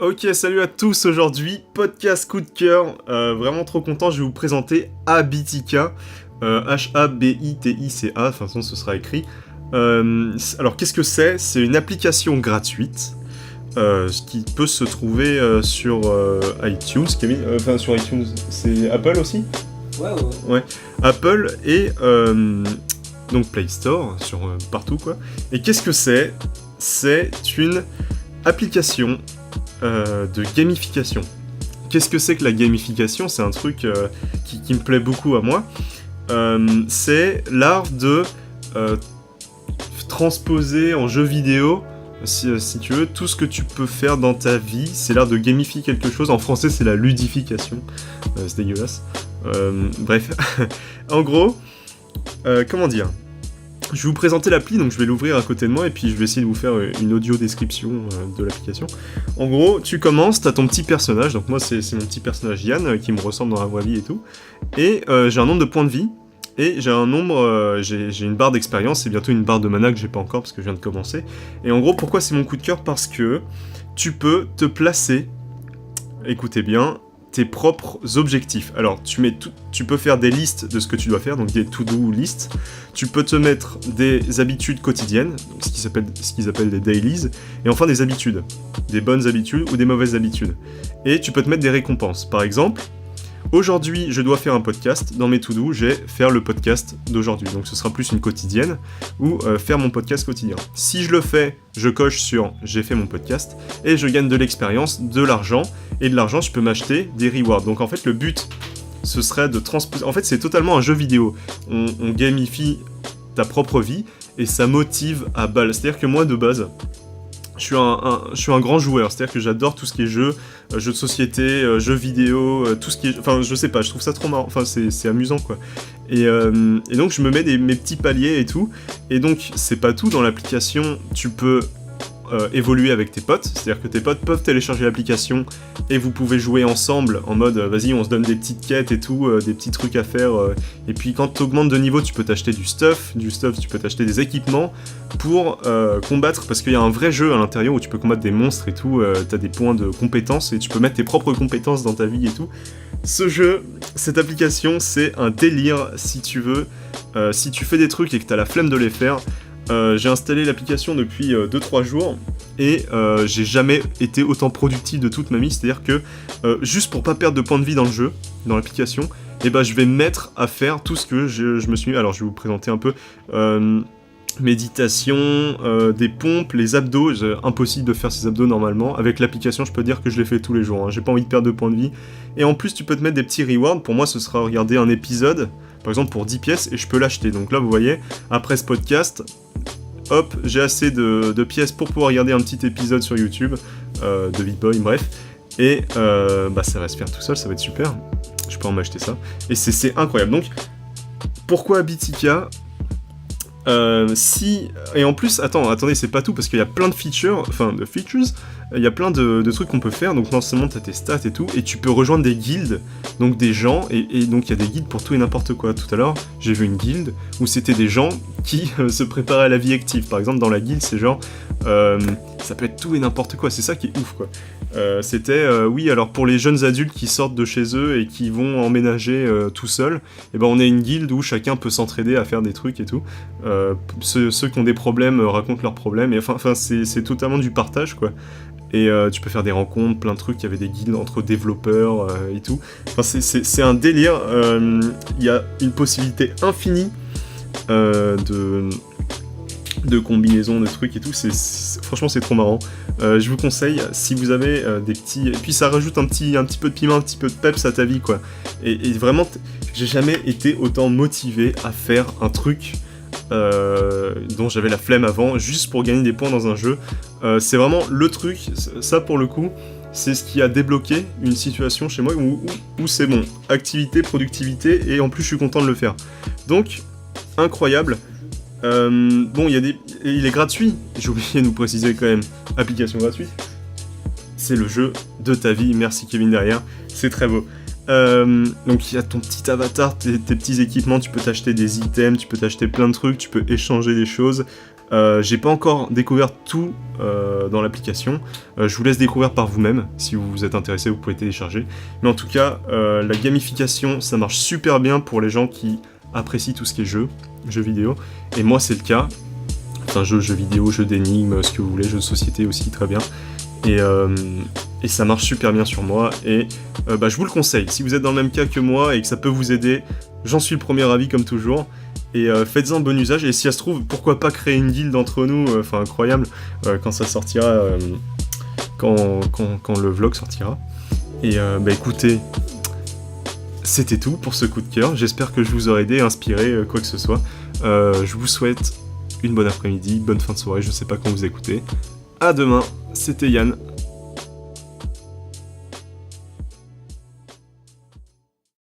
Ok, salut à tous, aujourd'hui, podcast coup de cœur, vraiment trop content, je vais vous présenter Habitica, Habitica, de toute façon ce sera écrit. Alors qu'est-ce que c'est? C'est une application gratuite, qui peut se trouver sur iTunes, enfin sur iTunes, c'est Apple aussi? Ouais, Apple et donc Play Store, sur partout quoi. Et qu'est-ce que c'est? C'est une application de gamification. Qu'est-ce que c'est que la gamification? C'est un truc qui me plaît beaucoup à moi. C'est l'art de transposer en jeu vidéo, si tu veux, tout ce que tu peux faire dans ta vie. C'est l'art de gamifier quelque chose. En français, c'est la ludification. C'est dégueulasse. Bref. En gros, comment dire? Je vais vous présenter l'appli, donc je vais l'ouvrir à côté de moi et puis je vais essayer de vous faire une audio description de l'application. En gros, tu commences, t'as ton petit personnage, donc moi c'est mon petit personnage Yann qui me ressemble dans la vraie vie et tout. Et j'ai un nombre de points de vie et j'ai une barre d'expérience et bientôt une barre de mana que j'ai pas encore parce que je viens de commencer. Et en gros, pourquoi c'est mon coup de cœur? Parce que tu peux te placer, écoutez bien, tes propres objectifs. Alors, tu peux faire des listes de ce que tu dois faire, donc des to-do listes. Tu peux te mettre des habitudes quotidiennes, donc ce qu'ils appellent des dailies, et enfin des habitudes. Des bonnes habitudes ou des mauvaises habitudes. Et tu peux te mettre des récompenses. Par exemple, aujourd'hui, je dois faire un podcast. Dans mes to-do, j'ai faire le podcast d'aujourd'hui. Donc ce sera plus une quotidienne ou faire mon podcast quotidien. Si je le fais, je coche sur j'ai fait mon podcast et je gagne de l'expérience, de l'argent. Et de l'argent, je peux m'acheter des rewards. Donc en fait, le but, ce serait de transposer... En fait, c'est totalement un jeu vidéo. On gamifie ta propre vie et ça motive à balle. C'est-à-dire que moi, de base... Je suis un grand joueur, c'est-à-dire que j'adore tout ce qui est jeux de société, jeux vidéo, tout ce qui est... Enfin, je sais pas, je trouve ça trop marrant, enfin, c'est amusant, quoi. Et donc, je me mets mes petits paliers et tout, et donc, c'est pas tout, dans l'application, tu peux évoluer avec tes potes, c'est-à-dire que tes potes peuvent télécharger l'application, et vous pouvez jouer ensemble, en mode, vas-y, on se donne des petites quêtes et tout, des petits trucs à faire, et puis quand tu augmentes de niveau, tu peux t'acheter du stuff, tu peux t'acheter des équipements, pour combattre, parce qu'il y a un vrai jeu à l'intérieur où tu peux combattre des monstres et tout, t'as des points de compétences et tu peux mettre tes propres compétences dans ta vie et tout. Ce jeu, cette application, c'est un délire si tu veux, si tu fais des trucs et que t'as la flemme de les faire. J'ai installé l'application depuis 2-3 jours et j'ai jamais été autant productif de toute ma vie, c'est-à-dire que juste pour pas perdre de points de vie dans le jeu, dans l'application, et ben je vais me mettre à faire tout ce que je me suis mis. Alors je vais vous présenter un peu... méditation, des pompes, les abdos, impossible de faire ces abdos normalement. Avec l'application, je peux dire que je les fais tous les jours, hein. J'ai pas envie de perdre de points de vie. Et en plus, tu peux te mettre des petits rewards. Pour moi, ce sera regarder un épisode, par exemple pour 10 pièces, et je peux l'acheter. Donc là, vous voyez, après ce podcast, hop, j'ai assez de pièces pour pouvoir regarder un petit épisode sur YouTube, de Bitboy, bref. Et ça va se faire tout seul, ça va être super. Je peux en m'acheter ça. Et c'est incroyable. Donc, pourquoi Habitica ? Et en plus, attendez, c'est pas tout, parce qu'il y a plein de features, il y a plein de trucs qu'on peut faire, donc non seulement t'as tes stats et tout, et tu peux rejoindre des guildes, donc des gens, et donc il y a des guildes pour tout et n'importe quoi. Tout à l'heure, j'ai vu une guilde où c'était des gens qui se préparaient à la vie active. Par exemple, dans la guilde, c'est genre, ça peut être tout et n'importe quoi, c'est ça qui est ouf, quoi. Oui, alors pour les jeunes adultes qui sortent de chez eux et qui vont emménager tout seuls, et ben on a une guilde où chacun peut s'entraider à faire des trucs et tout. Ceux qui ont des problèmes racontent leurs problèmes, et enfin c'est totalement du partage, quoi. Et tu peux faire des rencontres, plein de trucs, il y avait des guildes entre développeurs et tout. Enfin c'est un délire, il y a une possibilité infinie de combinaisons, de trucs et tout, franchement c'est trop marrant. Je vous conseille, si vous avez des petits... Et puis ça rajoute un petit peu de piment, un petit peu de peps à ta vie, quoi. Et vraiment, j'ai jamais été autant motivé à faire un truc dont j'avais la flemme avant, juste pour gagner des points dans un jeu. C'est vraiment le truc, ça pour le coup, c'est ce qui a débloqué une situation chez moi où c'est bon, activité, productivité, et en plus je suis content de le faire. Donc, incroyable. Il est gratuit, j'ai oublié de nous préciser quand même, application gratuite. C'est le jeu de ta vie, merci Kevin derrière, c'est très beau. Donc il y a ton petit avatar, tes petits équipements, tu peux t'acheter des items, tu peux t'acheter plein de trucs, tu peux échanger des choses. J'ai pas encore découvert tout dans l'application. Je vous laisse découvrir par vous-même. Si vous êtes intéressé, vous pouvez télécharger. Mais en tout cas, la gamification, ça marche super bien pour les gens qui apprécient tout ce qui est jeux vidéo. Et moi, c'est le cas. Enfin, jeux vidéo, jeux d'énigmes, ce que vous voulez, jeux de société aussi, très bien. Et ça marche super bien sur moi. Et je vous le conseille. Si vous êtes dans le même cas que moi et que ça peut vous aider, j'en suis le premier avis comme toujours. Et faites-en bon usage, et si ça se trouve, pourquoi pas créer une guilde entre nous, incroyable, quand ça sortira, quand le vlog sortira. Et écoutez, c'était tout pour ce coup de cœur, j'espère que je vous aurai aidé, inspiré, quoi que ce soit. Je vous souhaite une bonne après-midi, bonne fin de soirée, je sais pas quand vous écoutez. À demain, c'était Yann.